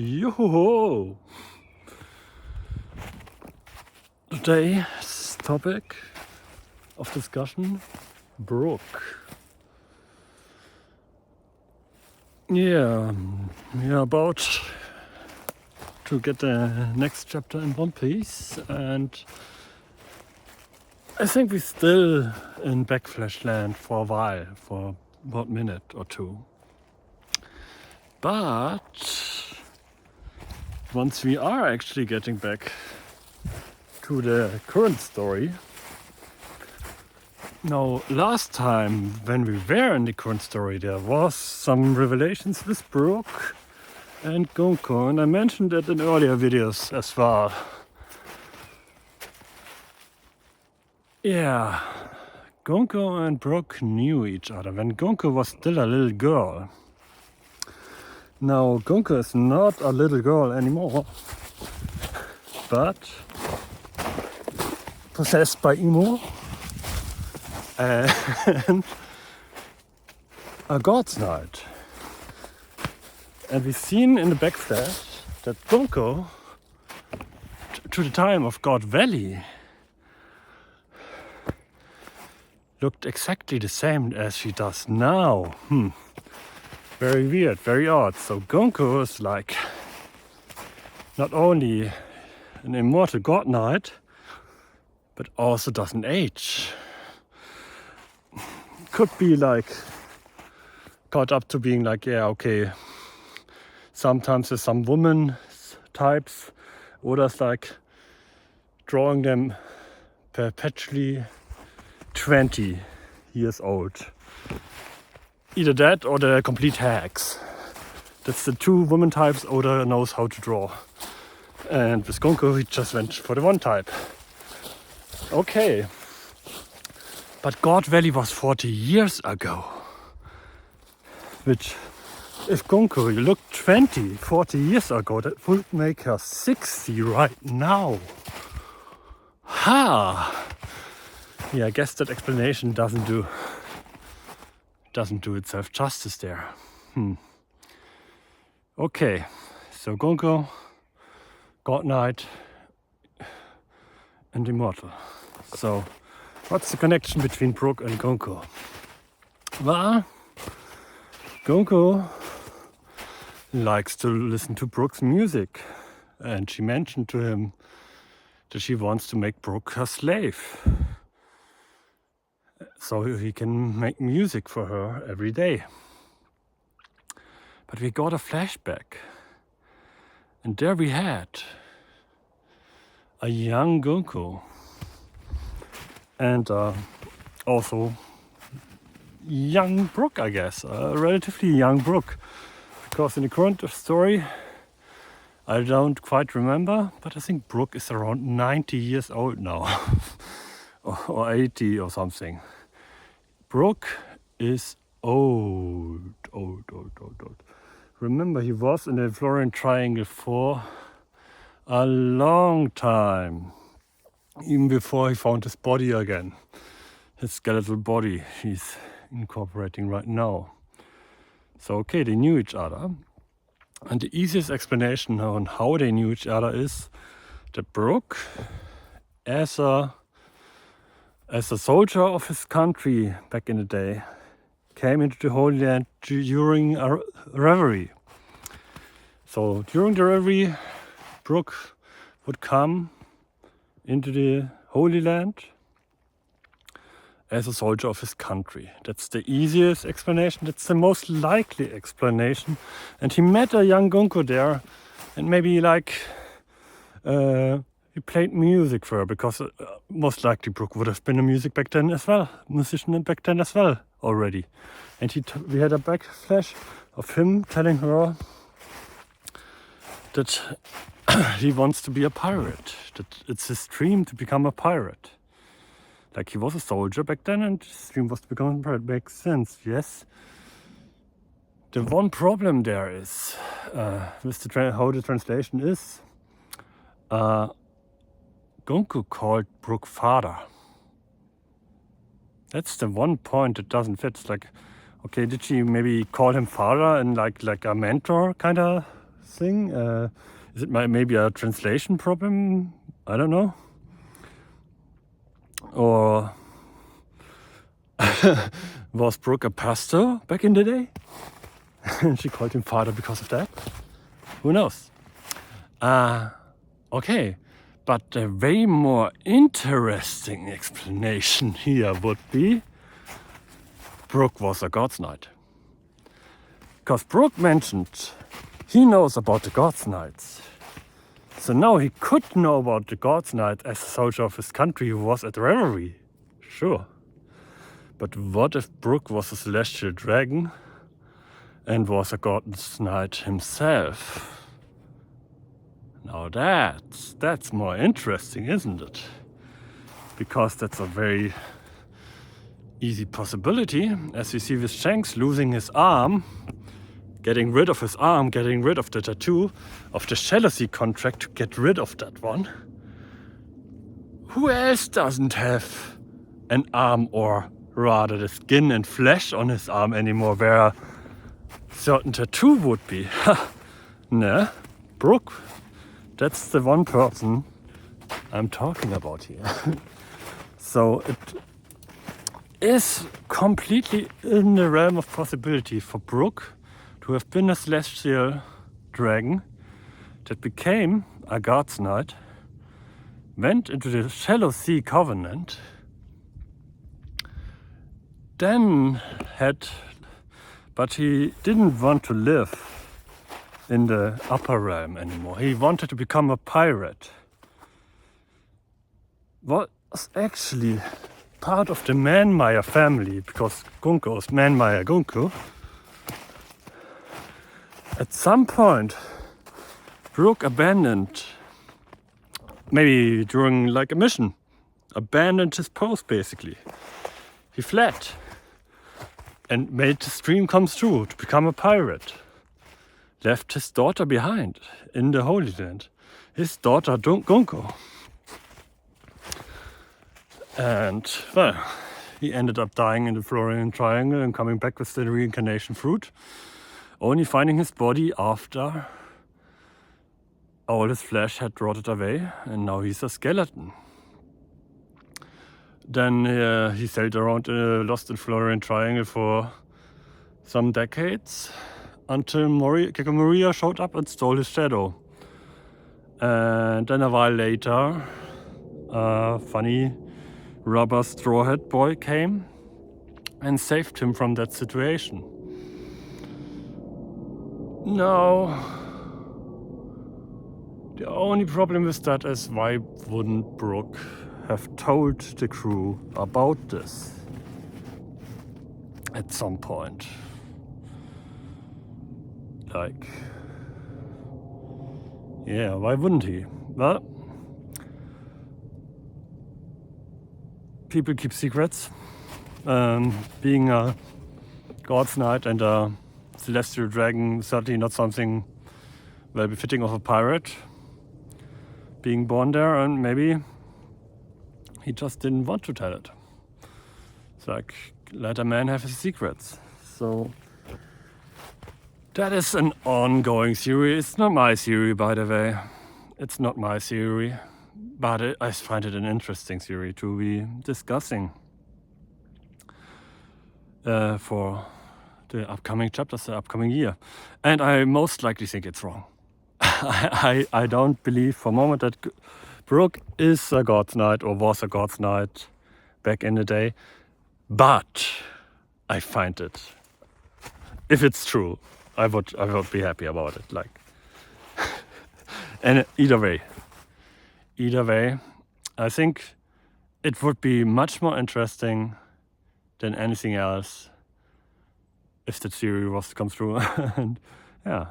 Yo! Today's topic of discussion, BROOK. Yeah, we are about to get the next chapter in One Piece, and I think we're still in Backflash land for a while, for about a minute or two. But once we are actually getting back to the current story, now last time when we were in the current story there was some revelations with BROOK and Gonko, and I mentioned it in earlier videos as well. Yeah, Gonko and BROOK knew each other when Gonko was still a little girl. Now Gonko is not a little girl anymore, but possessed by Emo and a God's Knight. And we've seen in the backflash that Gonko, to the time of God Valley, looked exactly the same as she does now. Very weird, very odd. So Gonko is like not only an immortal God Knight, but also doesn't age. Could be like caught up to being like, yeah, okay, sometimes there's some woman types, or that's like drawing them perpetually 20 years old. Either that or the complete hacks. That's the two woman types Oda knows how to draw. And with Gonko he just went for the one type. Okay. But God Valley was 40 years ago. Which, if Gonko looked 40 years ago, that would make her 60 right now. Ha! Yeah, I guess that explanation doesn't do itself justice there. Okay, so Gonko, God Knight, and Immortal. So, what's the connection between BROOK and Gonko? Well, Gonko likes to listen to BROOK's music, and she mentioned to him that she wants to make BROOK her slave, so he can make music for her every day. But we got a flashback, and there we had a young Gonko and also young BROOK, I guess, a relatively young BROOK, because in the current story I don't quite remember, but I think BROOK is around 90 years old now or 80 or something. BROOK is old. Remember, he was in the Florian Triangle for a long time, even before he found his body again, his skeletal body he's incorporating right now. So okay, they knew each other, and the easiest explanation on how they knew each other is that BROOK, as a soldier of his country back in the day, came into the Holy Land during a reverie. So during the reverie, BROOK would come into the Holy Land as a soldier of his country. That's the easiest explanation, that's the most likely explanation. And he met a young Gonko there, and maybe like he played music for her, because most likely BROOK would have been a musician back then as well already. And we had a backflash of him telling her that he wants to be a pirate, that it's his dream to become a pirate. Like, he was a soldier back then and his dream was to become a pirate. Makes sense, yes. The one problem there is, with how the translation is, Gonko called BROOK father. That's the one point that doesn't fit. It's like, okay, did she maybe call him father and like a mentor kind of thing. Is it maybe a translation problem? I don't know. Or was Brooke a pastor back in the day? And she called him father because of that? Who knows? Okay, but a way more interesting explanation here would be Brooke was a God's Knight. Because Brooke mentioned he knows about the God's Knights. So now he could know about the God's Knight as a soldier of his country who was at revelry. Sure. But what if Brooke was a celestial dragon and was a God's Knight himself? Now that's more interesting, isn't it? Because that's a very easy possibility, as we see with Shanks losing his arm, getting rid of his arm, getting rid of the tattoo, of the jealousy contract to get rid of that one. Who else doesn't have an arm, or rather the skin and flesh on his arm anymore, where a certain tattoo would be? Nah, Brooke. That's the one person I'm talking about here. So it is completely in the realm of possibility for Brooke to have been a celestial dragon that became a God's Knight, went into the Shallow Sea Covenant, then but he didn't want to live in the upper realm anymore. He wanted to become a pirate. Was actually part of the Manmire family, because Gunko is Manmire Gunko. At some point, Brooke abandoned, maybe during like a mission, abandoned his post basically. He fled and made his dream come true to become a pirate. Left his daughter behind in the Holy Land, his daughter Gunko. And well, he ended up dying in the Florian Triangle and coming back with the reincarnation fruit, only finding his body after all his flesh had rotted away, and now he's a skeleton. Then he sailed around lost in Florian Triangle for some decades, until Kiko Maria showed up and stole his shadow. And then a while later, a funny rubber straw hat boy came and saved him from that situation. Now, the only problem with that is, why wouldn't Brooke have told the crew about this at some point? Like, yeah, why wouldn't he? Well, people keep secrets. Being a God's Knight and a celestial dragon, certainly not something well befitting of a pirate. Being born there, and maybe he just didn't want to tell it. It's like, let a man have his secrets. So that is an ongoing theory. It's not my theory, by the way. It's not my theory. But I find it an interesting theory to be discussing for the upcoming chapters, the upcoming year. And I most likely think it's wrong. I don't believe for a moment that Brooke is a God's Knight or was a God's Knight back in the day. But I find it, if it's true, I would be happy about it. Like, and either way, I think it would be much more interesting than anything else if the theory was to come through. And yeah,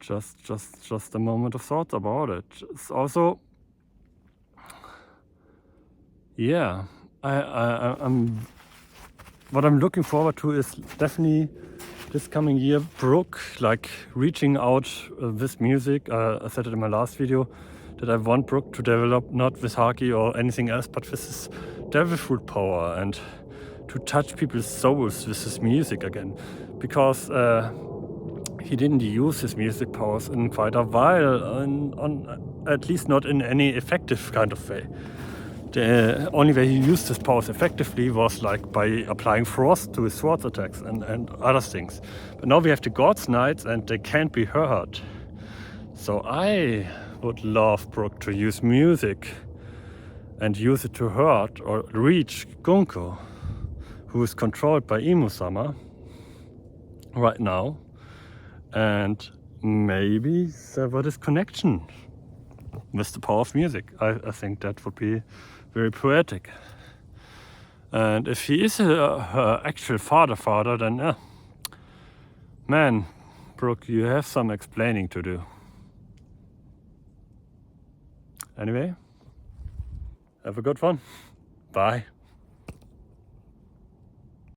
just a moment of thought about it. It's also, yeah, I'm what I'm looking forward to is definitely this coming year, Brooke, like reaching out with music. I said it in my last video that I want Brooke to develop not with Haki or anything else, but with his devil fruit power, and to touch people's souls with his music again. Because he didn't use his music powers in quite a while, at least not in any effective kind of way. The only way he used his powers effectively was like by applying frost to his sword attacks and other things. But now we have the God's Knights and they can't be hurt. So I would love Brook to use music and use it to hurt or reach Gunko, who is controlled by Imu-sama right now, and maybe sever this connection with the power of music. I think that would be very poetic. And if he is her actual father, then man, Brook, you have some explaining to do. Anyway, have a good one. Bye.